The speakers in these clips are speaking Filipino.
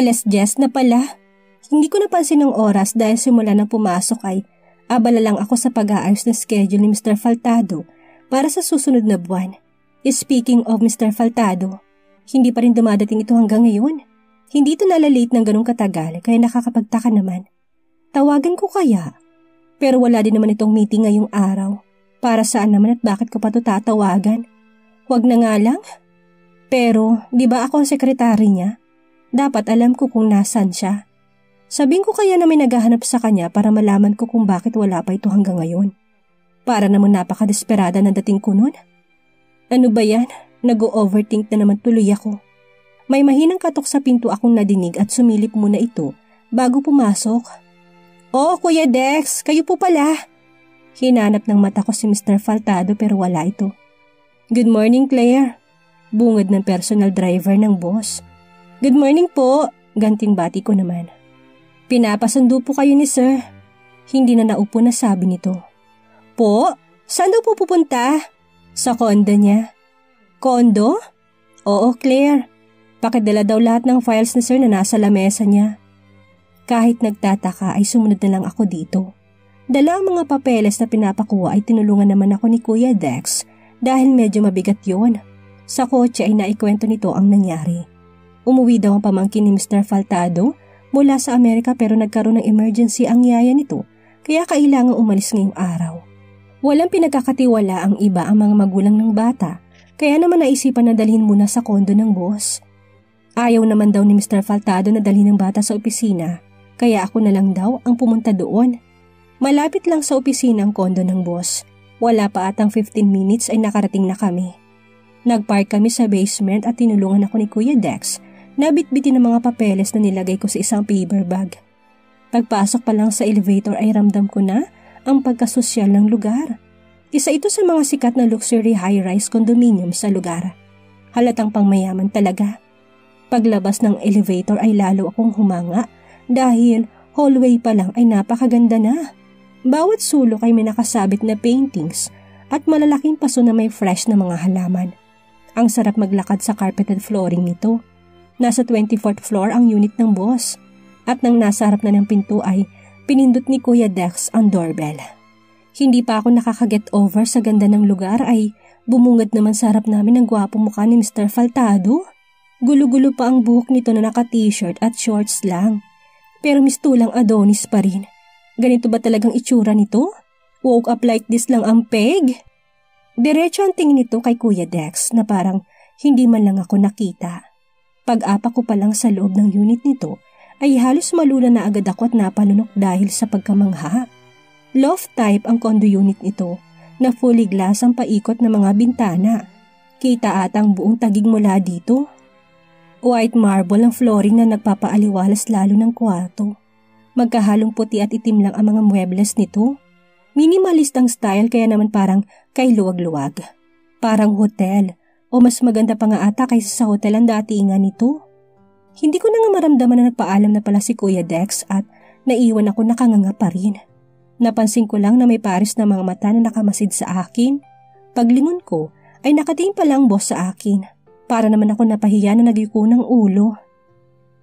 10:00 na pala. Hindi ko napansin ang oras dahil simula nang pumasok ay abala lang ako sa pag-aayos ng schedule ni Mr. Faltado para sa susunod na buwan. Speaking of Mr. Faltado, hindi pa rin dumadating ito hanggang ngayon. Hindi ito nalalate ng ganong katagal kaya nakakapagtaka naman. Tawagan ko kaya? Pero wala din naman itong meeting ngayong araw. Para saan naman at bakit ko pa ito tatawagan? Huwag na nga lang. Pero di ba ako ang sekretary niya? Dapat alam ko kung nasan siya. Sabihin ko kaya na may naghahanap sa kanya para malaman ko kung bakit wala pa ito hanggang ngayon. Para naman napakadesperada na dating ko nun. Ano ba yan? Nag-o-overthink na naman tuloy ako. May mahinang katok sa pinto akong nadinig at sumilip muna ito bago pumasok. Oh, Kuya Dex, kayo po pala. Hinanap ng mata ko si Mr. Faltado pero wala ito. Good morning, Claire. Bungad ng personal driver ng boss. Good morning po, ganting bati ko naman. Pinapasundo po kayo ni sir. Hindi na naupo na sabi nito. Po? Saan daw po pupunta? Sa kondo niya. Kondo? Oo, Claire. Pakidala daw lahat ng files ni sir na nasa lamesa niya. Kahit nagtataka ay sumunod na lang ako dito. Dala ang mga papeles na pinapakuha ay tinulungan naman ako ni Kuya Dex dahil medyo mabigat yun. Sa kotse ay naikwento nito ang nangyari. Umuwi daw ang pamangkin ni Mr. Faltado mula sa Amerika pero nagkaroon ng emergency ang yaya nito kaya kailangang umalis ngayong araw. Walang pinagkakatiwala ang iba ang mga magulang ng bata kaya naman naisipan na dalhin muna sa kondo ng boss. Ayaw naman daw ni Mr. Faltado na dalhin ng bata sa opisina kaya ako na lang daw ang pumunta doon. Malapit lang sa opisina ang kondo ng boss. Wala pa atang 15 minutes ay nakarating na kami. Nagpark kami sa basement at tinulungan ako ni Kuya Dex na bitbitin ang mga papeles na nilagay ko sa isang paper bag. Pagpasok pa lang sa elevator ay ramdam ko na ang pagkasosyal ng lugar. Isa ito sa mga sikat na luxury high-rise condominium sa lugar. Halatang pangmayaman talaga. Paglabas ng elevator ay lalo akong humanga dahil hallway pa lang ay napakaganda na. Bawat sulok ay may nakasabit na paintings at malalaking paso na may fresh na mga halaman. Ang sarap maglakad sa carpeted flooring nito. Nasa 24th floor ang unit ng boss at nang nasa harap na ng pinto ay pinindot ni Kuya Dex ang doorbell. Hindi pa ako nakakaget over sa ganda ng lugar ay bumungad naman sa harap namin ang gwapong mukha ni Mr. Faltado. Gulo-gulo pa ang buhok nito na naka-t-shirt at shorts lang. Pero mistulang Adonis pa rin. Ganito ba talagang itsura nito? Woke up like this lang ang peg? Diretso ang tingin nito kay Kuya Dex na parang hindi man lang ako nakita. Pag-apa ko pa lang sa loob ng unit nito ay halos malula na agad ako at napalunok dahil sa pagkamangha. Loft type ang condo unit nito na fully glass ang paikot na mga bintana. Kita atang buong tagig mula dito. White marble ang flooring na nagpapaaliwalas lalo ng kwarto. Magkahalong puti at itim lang ang mga muebles nito. Minimalist ang style kaya naman parang kay luwag-luwag. Parang hotel. O mas maganda pa nga ata kaysa sa hotel ang datingan nito. Hindi ko na nga maramdaman na nagpaalam na pala si Kuya Dex at naiwan ako nakanganga pa rin. Napansin ko lang na may pares na mga mata na nakamasid sa akin. Paglingon ko ay nakatingin pa lang boss sa akin. Para naman ako napahiya na nagyuko ng ulo.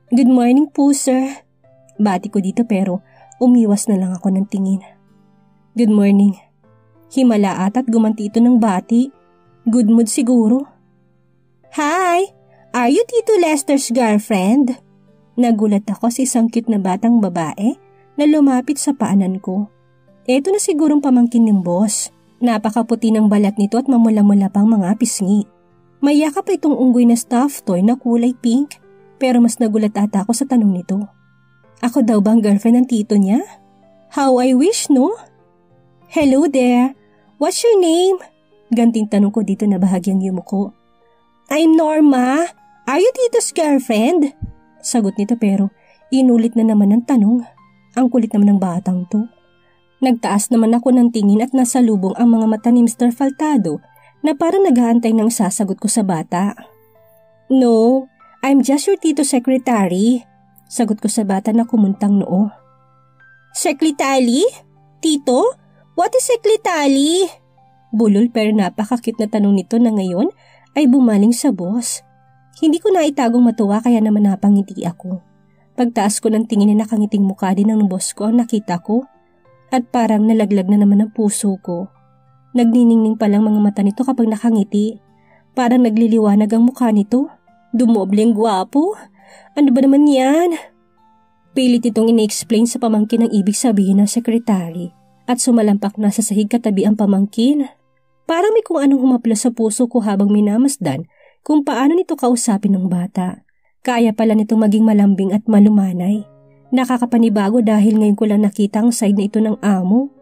Good morning po sir. Bati ko dito pero umiwas na lang ako ng tingin. Good morning. Himala at gumanti ito ng bati. Good mood siguro. Hi! Are you Tito Lester's girlfriend? Nagulat ako sa isang cute na batang babae na lumapit sa paanan ko. Eto na sigurong pamangkin ng boss. Napakaputi ng balat nito at mamula-mula pang mga pisngi. May yakap pa itong unggoy na stuffed toy na kulay pink pero mas nagulat ata ako sa tanong nito. Ako daw bang girlfriend ng tito niya? How I wish, no? Hello there. What's your name? Ganting tanong ko dito na bahagyang yumuko. I'm Norma. Are you Tito's girlfriend? Sagot nito pero inulit na naman ang tanong. Ang kulit naman ng batang to. Nagtaas naman ako ng tingin at nasalubong ang mga mata ni Mr. Faltado na parang naghahantay ng sasagot ko sa bata. No, I'm just your Tito's secretary. Sagot ko sa bata na kumuntang noo. Secretary? Tito? What is secretary? Bulol pero napakakit na tanong nito na ngayon ay bumaling sa boss. Hindi ko na itagong matuwa kaya naman napangiti ako. Pagtaas ko ng tingin na nakangiting mukha din ng boss ko ang nakita ko at parang nalaglag na naman ang puso ko. Nagniningning palang mga mata nito kapag nakangiti. Parang nagliliwanag ang mukha nito. Dumobleng gwapo. Ano ba naman yan? Pilit itong ina-explain sa pamangkin ang ibig sabihin ng sekretary at sumalampak na sa sahig katabi ang pamangkin. Parang may kung anong humapla sa puso ko habang minamasdan kung paano nito kausapin ng bata. Kaya pala nito maging malambing at malumanay. Nakakapanibago dahil ngayon ko lang nakita ang side na ito ng amo.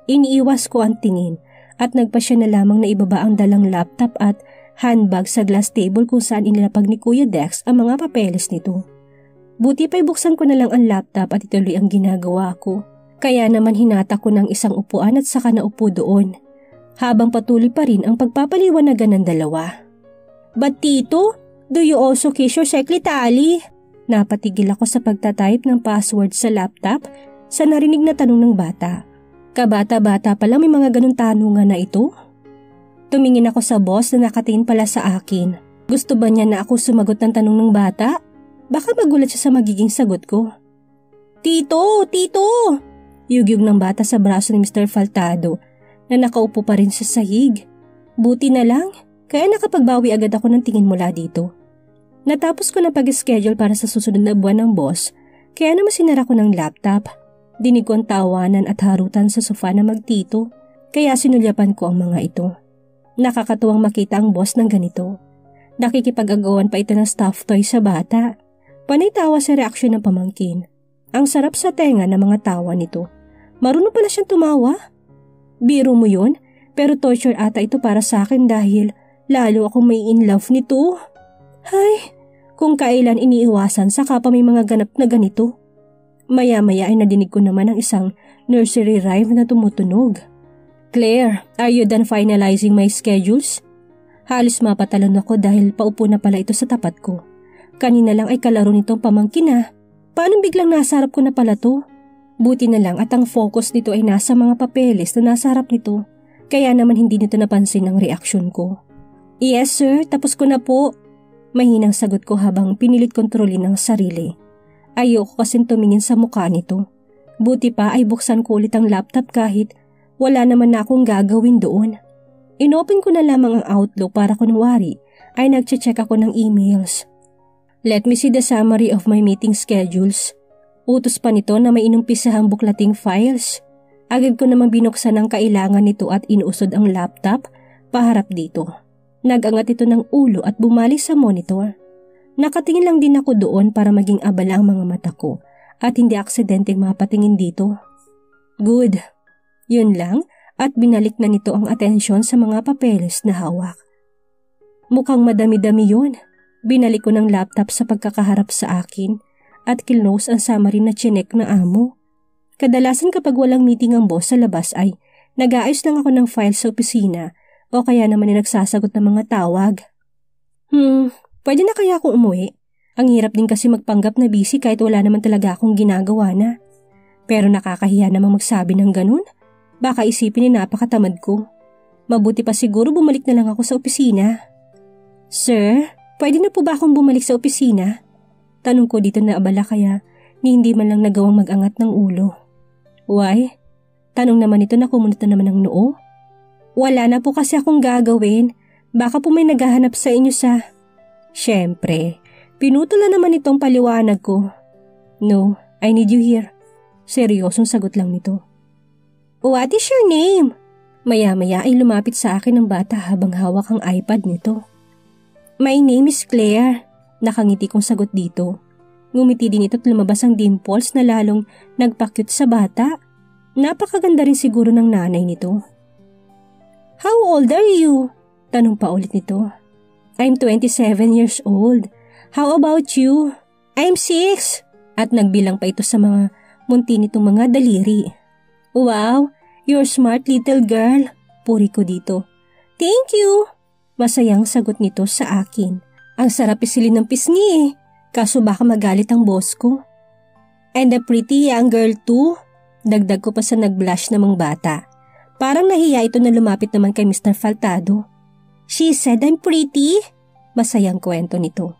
Iniiwas ko ang tingin at nagpasya na lamang na ibaba ang dalang laptop at handbag sa glass table kung saan inilapag ni Kuya Dex ang mga papeles nito. Buti pa'y buksan ko na lang ang laptop at ituloy ang ginagawa ko. Kaya naman hinata ko ng isang upuan at saka naupo doon. Habang patuloy pa rin ang pagpapaliwanagan ng dalawa. But Tito, do you also kiss your secretary? Napatigil ako sa pagtatype ng password sa laptop sa narinig na tanong ng bata. Kabata-bata pala may mga ganun tanungan na ito. Tumingin ako sa boss na nakatingin pala sa akin. Gusto ba niya na ako sumagot ng tanong ng bata? Baka magulat siya sa magiging sagot ko. Tito! Tito! Yugyug ng bata sa braso ni Mr. Faltado na nakaupo pa rin sa sahig. Buti na lang, kaya nakapagbawi agad ako ng tingin mula dito. Natapos ko na pag-schedule para sa susunod na buwan ng boss, kaya naman sinara ko ng laptop. Dinig ko ang tawanan at harutan sa sofa na magtito, kaya sinulyapan ko ang mga ito. Nakakatuwang makita ang boss ng ganito. Nakikipag-agawan pa ito ng stuffed toy sa bata. Panay tawa sa reaksyon ng pamangkin. Ang sarap sa tenga ng mga tawa nito. Marunong pala siyang tumawa. Biro mo yun, pero torture ata ito para sa akin dahil lalo akong may in love nito. Ay, kung kailan iniiwasan saka pa may mga ganap na ganito. Maya-maya ay nadinig ko naman ang isang nursery rhyme na tumutunog. Claire, are you done finalizing my schedules? Halos mapatalon ako dahil paupo na pala ito sa tapat ko. Kanina lang ay kalaro nitong pamangkin na. Paano biglang nasa harap ko na pala to? Buti na lang at ang focus nito ay nasa mga papeles na nasa harap nito. Kaya naman hindi nito napansin ang reaksyon ko. Yes sir, tapos ko na po. Mahinang sagot ko habang pinilit kontrolin ang sarili. Ayoko kasing tumingin sa mukha nito. Buti pa ay buksan ko ulit ang laptop kahit wala naman na akong gagawin doon. Inopen ko na lamang ang Outlook para kunwari ay nagche-check ako ng emails. Let me see the summary of my meeting schedules. Utos pa nito na may inumpisahang buklating files. Agad ko namang binuksan ang kailangan nito at inuusod ang laptop paharap dito. Nag-angat ito ng ulo at bumalik sa monitor. Nakatingin lang din ako doon para maging abala ang mga mata ko at hindi aksidenteng mapatingin dito. Good. Yun lang at binalik na nito ang atensyon sa mga papeles na hawak. Mukhang madami-dami yun. Binalik ko ng laptop sa pagkakaharap sa akin at kinlose ang summary na chinek na amo. Kadalasan kapag walang meeting ang boss sa labas ay nag-aayos lang ako ng file sa opisina o kaya naman ay nagsasagot ng mga tawag. Pwede na kaya akong umuwi? Ang hirap din kasi magpanggap na busy kahit wala naman talaga akong ginagawa na. Pero nakakahiya namang magsabi ng ganun. Baka isipin ni napakatamad ko. Mabuti pa siguro bumalik na lang ako sa opisina. Sir, pwede na po ba akong bumalik sa opisina? Tanong ko dito na abala kaya hindi man lang nagawang mag-angat ng ulo. Why? Tanong naman ito na kumunot na naman ng noo. Wala na po kasi akong gagawin. Baka po may naghahanap sa inyo sa... Siyempre, pinutol na naman itong paliwanag ko. No, I need you here. Seryosong sagot lang nito. What is your name? Maya-maya ay lumapit sa akin ng bata habang hawak ang iPad nito. My name is Claire. Nakangiti kong sagot dito. Ngumiti din ito at lumabas ang dimples na lalong nagpakyut sa bata. Napakaganda rin siguro ng nanay nito. How old are you? Tanong pa ulit nito. I'm 27 years old. How about you? I'm 6. At nagbilang pa ito sa mga munti nitong mga daliri. Wow, you're smart little girl. Puri ko dito. Thank you. Masayang sagot nito sa akin. Ang sarap isilin ng pisngi eh. Kaso baka magalit ang boss ko. And a pretty young girl too. Dagdag ko pa sa nag-blush namang bata. Parang nahiya ito na lumapit naman kay Mr. Faltado. She said I'm pretty. Masayang kwento nito.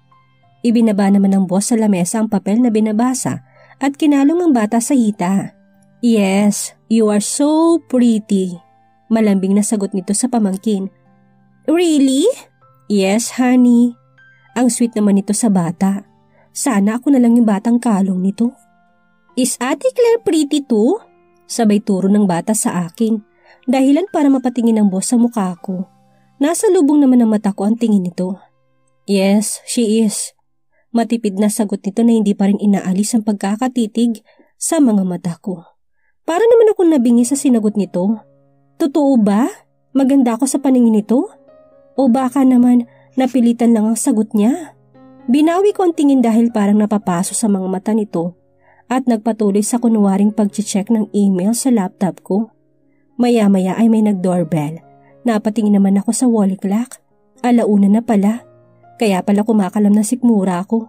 Ibinaba naman ng boss sa lamesa ang papel na binabasa at kinalong ang bata sa hita. Yes, you are so pretty. Malambing na sagot nito sa pamangkin. Really? Yes, honey. Ang sweet naman nito sa bata. Sana ako na lang yung batang kalong nito. Is Ate Claire pretty too? Sabay turo ng bata sa akin. Dahilan para mapatingin ng boss sa mukha ko. Nasa lubong naman ng mata ko ang tingin nito. Yes, she is. Matipid na sagot nito na hindi pa rin inaalis ang pagkakatitig sa mga mata ko. Para naman akong nabingi sa sinagot nito. Totoo ba? Maganda ako sa paningin nito? O baka naman napilitan lang ang sagot niya? Binawi ko ang tingin dahil parang napapaso sa mga mata nito at nagpatuloy sa kunwaring pag-check ng email sa laptop ko. Maya-maya ay may nag-doorbell. Napatingin naman ako sa wall clock. 1:00 na pala. Kaya pala kumakalam na sikmura ako.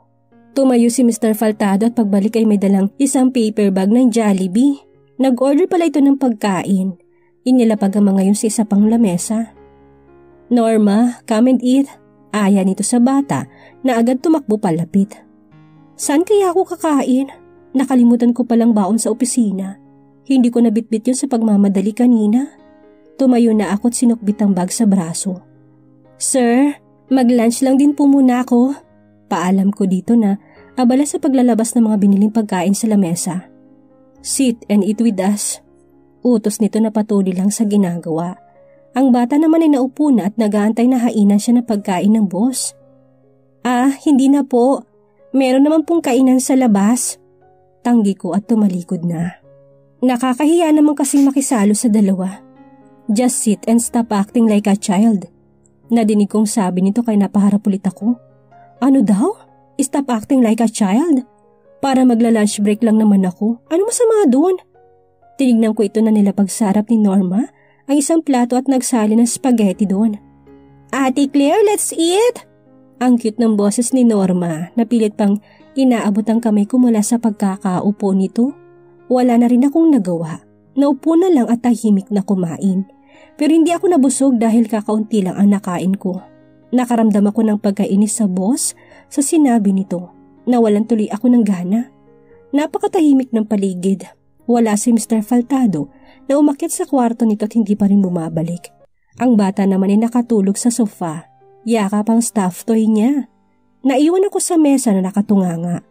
Tumayo si Mr. Faltado at pagbalik ay may dalang isang paper bag ng Jollibee. Nag-order pala ito ng pagkain. Inilapag ang mga yun sa isa pang lamesa. Norma, come and eat. Aya nito sa bata na agad tumakbo palapit. Saan kaya ako kakain? Nakalimutan ko palang baon sa opisina. Hindi ko nabitbit yun sa pagmamadali kanina. Tumayo na ako at sinukbit ang bag sa braso. Sir, mag-lunch lang din po muna ako. Paalam ko dito na abala sa paglalabas ng mga biniling pagkain sa lamesa. Sit and eat with us. Utos nito na patuloy lang sa ginagawa. Ang bata naman ay naupo na at nag-aantay na hainan siya ng pagkain ng boss. Hindi na po. Meron naman pong kainan sa labas. Tanggi ko at tumalikod na. Nakakahiya naman kasing makisalo sa dalawa. Just sit and stop acting like a child. Nadinig kong sabi nito kaya napaharap ulit ako. Ano daw? Stop acting like a child? Para magla-lunch break lang naman ako. Ano masama doon? Tinignan ko ito na nilapag sa harap ni Norma ang isang plato at nagsali ng spaghetti doon. Ate Claire, let's eat! Ang cute ng boses ni Norma na pilit pang inaabot ang kamay ko mula sa pagkakaupo nito. Wala na rin akong nagawa. Naupo na lang at tahimik na kumain. Pero hindi ako nabusog dahil kakaunti lang ang nakain ko. Nakaramdam ako ng pagkainis sa boss sa sinabi nito. Nawalan tuloy ako ng gana. Napakatahimik ng paligid. Wala si Mr. Faltado na umakyat sa kwarto nito at hindi pa rin bumabalik. Ang bata naman ay nakatulog sa sofa. Yakap ang stuffed toy niya. Naiwan ako sa mesa na nakatunganga.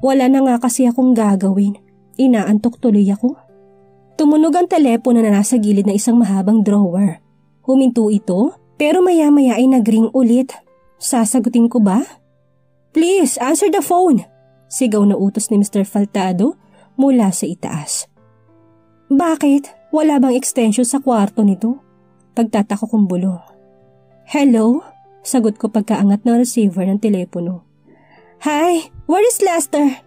Wala na nga kasi akong gagawin. Inaantok tuloy ako. Tumunog ang telepono na nasa gilid ng isang mahabang drawer. Huminto ito pero maya-maya ay nagring ulit. Sasagutin ko ba? Please, answer the phone! Sigaw na utos ni Mr. Faltado mula sa itaas. Bakit? Wala bang extension sa kwarto nito? Pagtataka kong bulong. Hello? Sagot ko pagkaangat ng receiver ng telepono. Hi, where is Lester?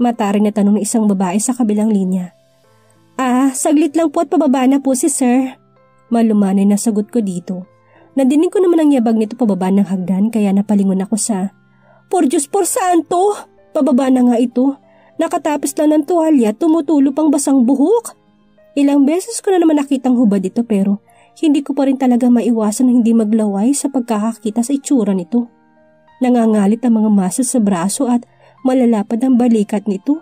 Mataring na tanong ng isang babae sa kabilang linya. Saglit lang po at pababa na po si sir. Malumanay na sagot ko dito. Nadinig ko naman ang yabag nito pababa ng hagdan kaya napalingon ako sa, Por Diyos por santo! Pababa na nga ito. Nakatapos lang ng tuwalya, tumutulo pang basang buhok. Ilang beses ko na naman nakitang hubad ito pero hindi ko pa rin talaga maiwasan na hindi maglaway sa pagkakakita sa itsura nito. Nangangalit ang mga muscles sa braso at malalapad ang balikat nito.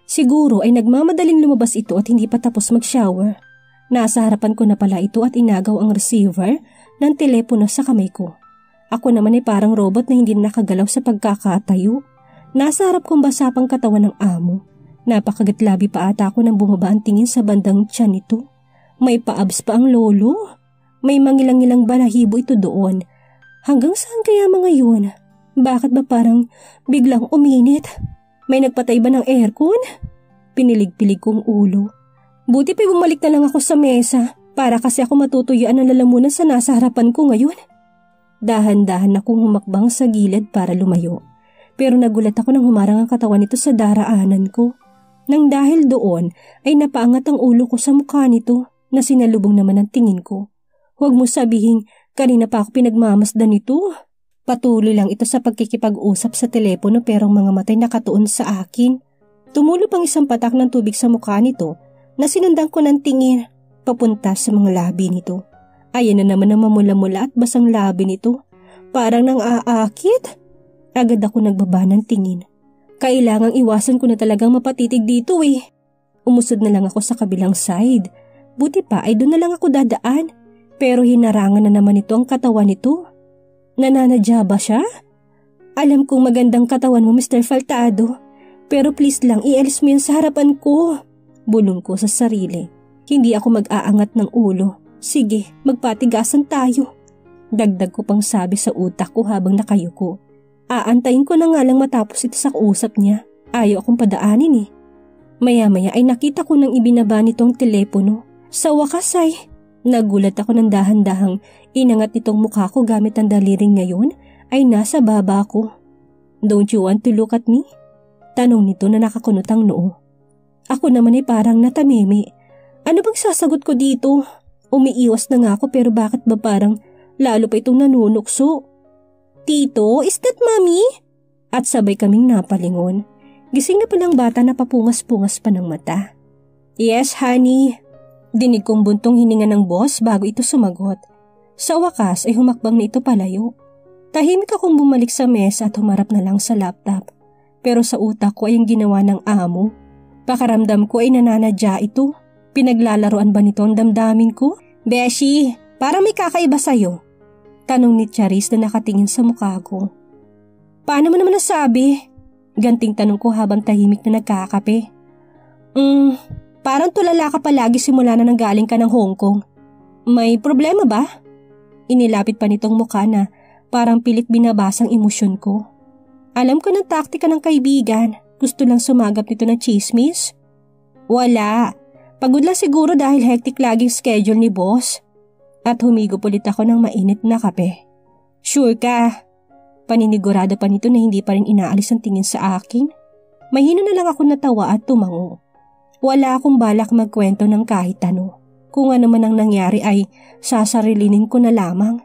Siguro ay nagmamadaling lumabas ito at hindi pa tapos mag-shower. Nasa harapan ko na pala ito at inagaw ang receiver ng telepono sa kamay ko. Ako naman ay parang robot na hindi nakagalaw sa pagkakatayo. Nasa harap kong basa pang katawan ng amo. Napakagatlabi pa ata ako nang bumaba ang tingin sa bandang tiyan nito. May paabs pa ang lolo. May mangilang-ilang balahibo ito doon. Hanggang saan kaya mga yun? Bakit ba parang biglang uminit? May nagpatay ba ng aircon? Pinilig-pilig kong ulo. Buti pa bumalik na lang ako sa mesa para kasi ako matutuyuan ng lalamunan sa nasa harapan ko ngayon. Dahan-dahan akong humakbang sa gilid para lumayo. Pero nagulat ako nang humarang ang katawan nito sa daraanan ko. Nang dahil doon ay napaangat ang ulo ko sa mukha nito na sinalubong naman ang tingin ko. Huwag mo sabihin kanina pa ako pinagmamasdan nito. Patuloy lang ito sa pagkikipag-usap sa telepono pero ang mga matay nakatuon sa akin. Tumulo pang isang patak ng tubig sa mukha nito na sinundan ko ng tingin papunta sa mga labi nito. Ayan na naman ang mamula-mula at basang labi nito. Parang nang aakit. Agad ako nagbaba ng tingin. Kailangang iwasan ko na talagang mapatitig dito eh. Umusod na lang ako sa kabilang side. Buti pa ay doon na lang ako dadaan. Pero hinarangan na naman ito ang katawan nito. Nananadya ba siya? Alam kong magandang katawan mo, Mr. Faltado. Pero please lang, ialis mo yan sa harapan ko. Bulong ko sa sarili. Hindi ako mag-aangat ng ulo. Sige, magpatigasan tayo. Dagdag ko pang sabi sa utak ko habang nakayuko. Aantayin ko na nga lang matapos ito sa kausap niya. Ayaw akong padaanin eh. Maya-maya ay nakita ko nang ibinaba nitong telepono. Sa wakas ay, nagulat ako ng dahan-dahang inangat nitong mukha ko gamit ang daliring ngayon ay nasa baba ko. Don't you want to look at me? Tanong nito na nakakunot ang noo. Ako naman ay parang natamimi. Ano bang sasagot ko dito? Umiiwas na nga ako pero bakit ba parang lalo pa itong nanunukso? Tito, is that mommy? At sabay kaming napalingon. Gising na palang bata na papungas-pungas pa ng mata. Yes, honey. Dinig kong buntong hininga ng boss bago ito sumagot. Sa wakas ay humakbang na ito palayo. Tahimik akong bumalik sa mesa at humarap na lang sa laptop. Pero sa utak ko ay ang ginawa ng amo. Pakaramdam ko ay nananadya ito. Pinaglalaroan ba nito ang damdamin ko? Beshi, parang may kakaiba sa'yo. Tanong ni Charis na nakatingin sa mukha ko. Paano mo naman nasabi? Ganting tanong ko habang tahimik na nagkakape. Parang tulala ka palagi simula na nanggaling ka ng Hong Kong. May problema ba? Inilapit pa nitong mukha na parang pilit binabasang emosyon ko. Alam ko ng taktika ng kaibigan. Gusto lang sumagap nito ng chismis? Wala. Pagod lang siguro dahil hectic laging schedule ni boss. At humigop ulit ako ng mainit na kape. Sure ka? Paninigurado pa nito na hindi pa rin inaalis ang tingin sa akin. Mahina na lang ako natawa at tumango. Wala akong balak magkwento ng kahit ano. Kung ano man ang nangyari ay sasarilinin ko na lamang.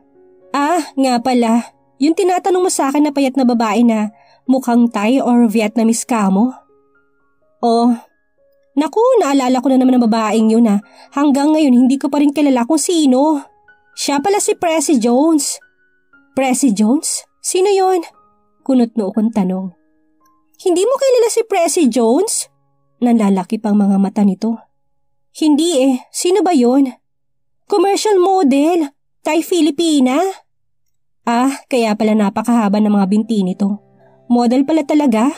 Nga pala. Yung tinatanong mo sa akin na payat na babae na mukhang Thai or Vietnamese ka mo? Oh, naku, naalala ko na naman ang babaeng yun na hanggang ngayon hindi ko pa rin kilala kung sino. Siya pala si Presi Jones. Presi Jones? Sino yon? Kunot noo kong tanong. Hindi mo kilala si Presi Jones? Nanlalaki pang mga mata nito. Hindi eh, sino ba yon? Commercial model, Thai Filipina. Kaya pala napakahaba ng mga binti nito. Model pala talaga.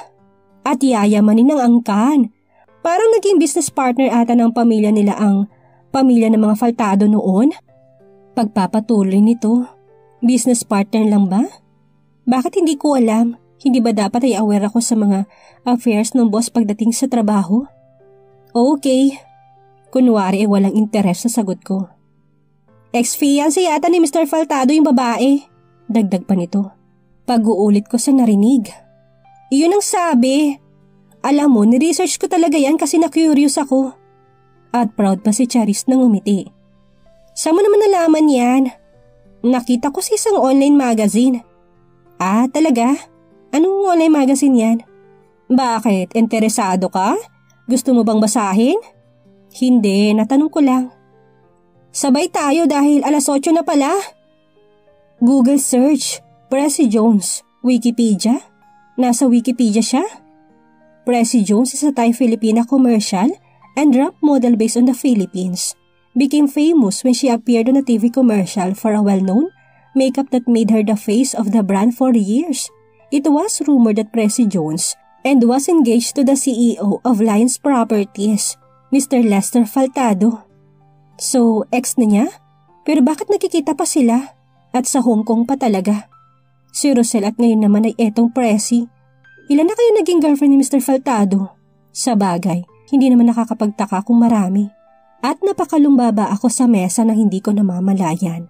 At yayamanin ng angkan. Parang naging business partner ata ng pamilya nila ang pamilya ng mga Faltado noon. Pagpapatuloy nito, business partner lang ba? Bakit hindi ko alam? Hindi ba dapat ay aware ako sa mga affairs ng boss pagdating sa trabaho? Okay. Kunwari walang interes sa sagot ko. Ex-fiancé yata ni Mr. Faltado yung babae. Dagdag pa nito. Pag-uulit ko sa narinig. Iyon ang sabi. Alam mo, ni-research ko talaga yan kasi na-curious ako. At proud pa si Charis nang umiti. Saan mo naman nalaman yan? Nakita ko sa isang online magazine. Talaga? Anong online magazine yan? Bakit? Interesado ka? Gusto mo bang basahin? Hindi, natanong ko lang. Sabay tayo dahil 8:00 na pala. Google search, Presi Jones, Wikipedia. Nasa Wikipedia siya? Presi Jones is a Thai-Filipina commercial and rap model based on the Philippines. Became famous when she appeared on a TV commercial for a well-known makeup that made her the face of the brand for years. It was rumored that Presi Jones and was engaged to the CEO of Lions Properties, Mr. Lester Faltado. So, ex na niya? Pero bakit nakikita pa sila? At sa Hong Kong pa talaga. Si Rosel at ngayon naman ay etong Presi. Ilan na kayo naging girlfriend ni Mr. Faltado? Sa bagay, hindi naman nakakapagtaka kung marami. At napakalumbaba ako sa mesa na hindi ko namamalayan.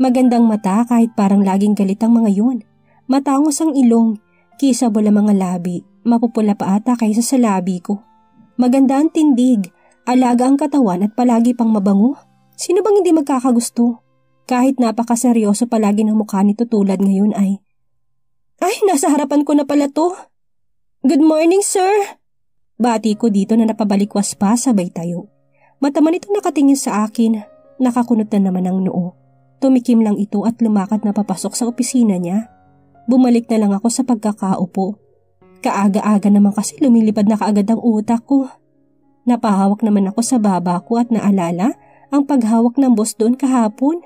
Magandang mata kahit parang laging galit ang mga yun. Matangos ang ilong, kisabol ang mga labi, mapupula pa ata kaysa sa labi ko. Maganda ang tindig, alaga ang katawan at palagi pang mabango. Sino bang hindi magkakagusto? Kahit napakaseryoso palagi ng mukha nito tulad ngayon ay nasa harapan ko na pala to. Good morning, sir. Bati ko dito na napabalikwas pa sabay tayo. Mata man ito nakatingin sa akin, nakakunot na naman ang noo. Tumikim lang ito at lumakad na papasok sa opisina niya. Bumalik na lang ako sa pagkakaupo. Kaaga-aga naman kasi lumilipad na kaagad ang utak ko. Napahawak naman ako sa baba ko at naalala ang paghawak ng boss doon kahapon.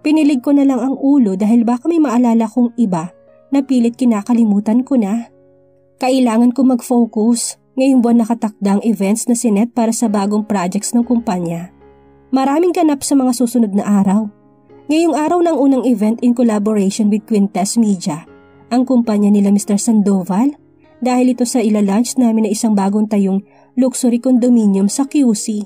Pinilig ko na lang ang ulo dahil baka may maalala kong iba na pilit kinakalimutan ko na. Kailangan ko mag-focus. Ngayong buwan nakatakda ang events na sinet para sa bagong projects ng kumpanya. Maraming ganap sa mga susunod na araw. Ngayong araw ng unang event in collaboration with Quintes Media, ang kumpanya nila Mr. Sandoval, dahil ito sa ilalunch namin na isang bagong tayong luxury condominium sa QC,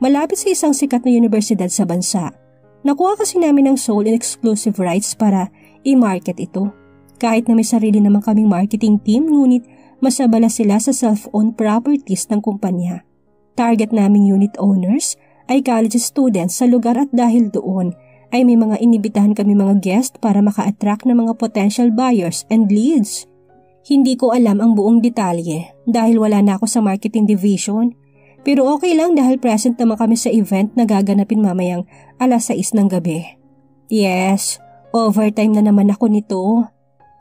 malapit sa isang sikat na universidad sa bansa. Nakuha kasi namin ng sole and exclusive rights para i-market ito. Kahit na may sarili naman kaming marketing team, ngunit masabala sila sa self-owned properties ng kumpanya. Target naming unit owners ay college students sa lugar at dahil doon ay may mga inibitahan kami mga guest para maka-attract ng mga potential buyers and leads. Hindi ko alam ang buong detalye dahil wala na ako sa marketing division. Pero okay lang dahil present naman kami sa event na gaganapin mamayang 6:00 ng gabi. Yes, overtime na naman ako nito.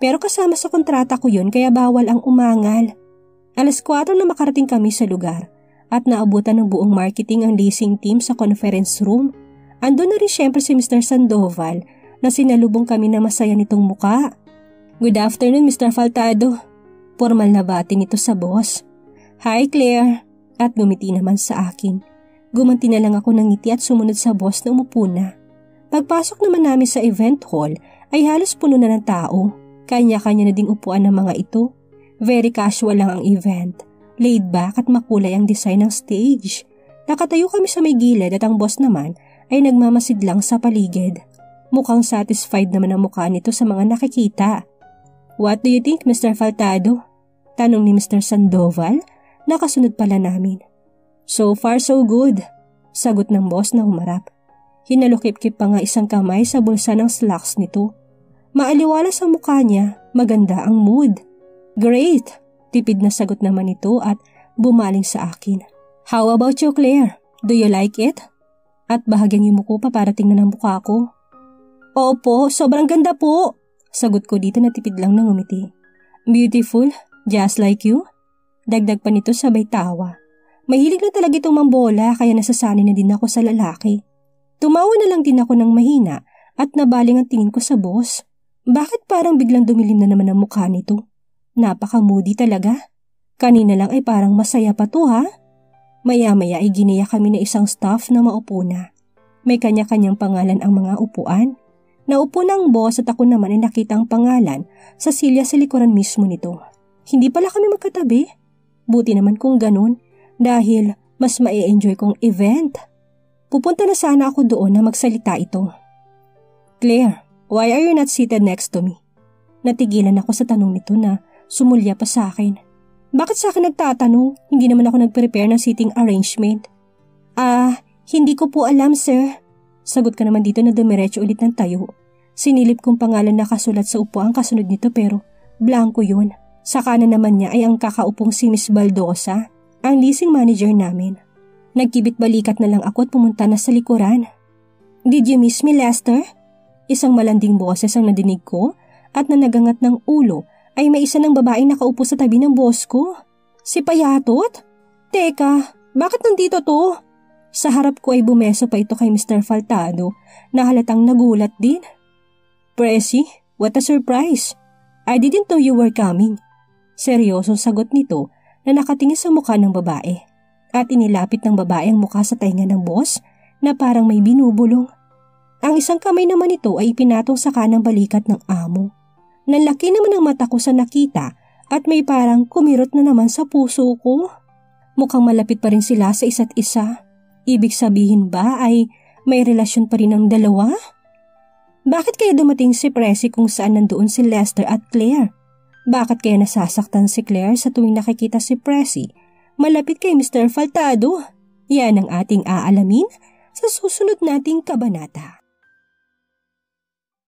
Pero kasama sa kontrata ko yun kaya bawal ang umangal. 4:00 na makarating kami sa lugar at naabutan ng buong marketing ang leasing team sa conference room. Andun na rin syempre si Mr. Sandoval na sinalubong kami na masaya nitong muka. Good afternoon, Mr. Faltado. Formal na bati nito sa boss. Hi, Claire. At ngumiti naman sa akin. Gumanti na lang ako ng ngiti at sumunod sa boss na umupo na. Pagpasok naman namin sa event hall ay halos puno na ng tao. Kanya-kanya na ding upuan ng mga ito. Very casual lang ang event. Laid back at makulay ang design ng stage. Nakatayo kami sa may gilid at ang boss naman ay nagmamasid lang sa paligid. Mukhang satisfied naman ang mukha nito sa mga nakikita. What do you think, Mr. Faltado? Tanong ni Mr. Sandoval, nakasunod pala namin. So far so good, sagot ng boss na humarap. Hinalukip-kip pa nga isang kamay sa bulsa ng slacks nito. Maaliwalas ang mukha niya, maganda ang mood. Great, tipid na sagot naman ito at bumaling sa akin. How about you, Claire? Do you like it? At bahagyang yumuko pa para tingnan ang mukha ko. Opo, sobrang ganda po. Sagot ko dito na tipid lang ng umiti. Beautiful, just like you. Dagdag pa nito sabay tawa. Mahilig na talaga itong mambola kaya nasasanay na din ako sa lalaki. Tumawa na lang din ako ng mahina at nabaling ang tingin ko sa boss. Bakit parang biglang dumilim na naman ang mukha nito? Napaka-moody talaga. Kanina lang ay parang masaya pa to ha. Maya-maya ay ginaya kami na isang staff na maupo na. May kanya-kanyang pangalan ang mga upuan. Naupo ng boss at ako naman ay nakita ang pangalan sa silya sa likuran mismo nito. Hindi pala kami magkatabi. Buti naman kung ganun dahil mas ma-enjoy kong event. Pupunta na sana ako doon na magsalita ito. Claire, why are you not seated next to me? Natigilan ako sa tanong nito na sumulya pa sa akin. Bakit sa akin nagtatanong? Hindi naman ako nag-prepare ng seating arrangement. Hindi ko po alam, sir. Sagot ka naman dito na dumiretso ulit ng tayo. Sinilip kong pangalan na kasulat sa upuan kasunod nito pero blanco yun. Sa kanan naman niya ay ang kakaupong si Miss Baldosa, ang leasing manager namin. Nagkibit balikat na lang ako at pumunta na sa likuran. Did you miss me, Lester? Isang malanding boses ang nadinig ko at na nagangat ng ulo ay may isa ng babaeng nakaupo sa tabi ng boss ko. Si Payatot? Teka, bakit nandito to? Sa harap ko ay bumeso pa ito kay Mr. Faltado na halatang nagulat din. Presi, what a surprise. I didn't know you were coming. Seryosong sagot nito na nakatingin sa mukha ng babae at inilapit ng babae ang mukha sa tainga ng boss na parang may binubulong. Ang isang kamay naman ito ay ipinatong sa kanang balikat ng amo. Nanlaki naman ang mata ko sa nakita at may parang kumirot na naman sa puso ko. Mukhang malapit pa rin sila sa isa't isa. Ibig sabihin ba ay may relasyon pa rin ang dalawa? Bakit kaya dumating si Presi kung saan nandoon si Lester at Claire? Bakit kaya nasasaktan si Claire sa tuwing nakikita si Presi malapit kay Mr. Faltado? Yan ang ating aalamin sa susunod nating kabanata.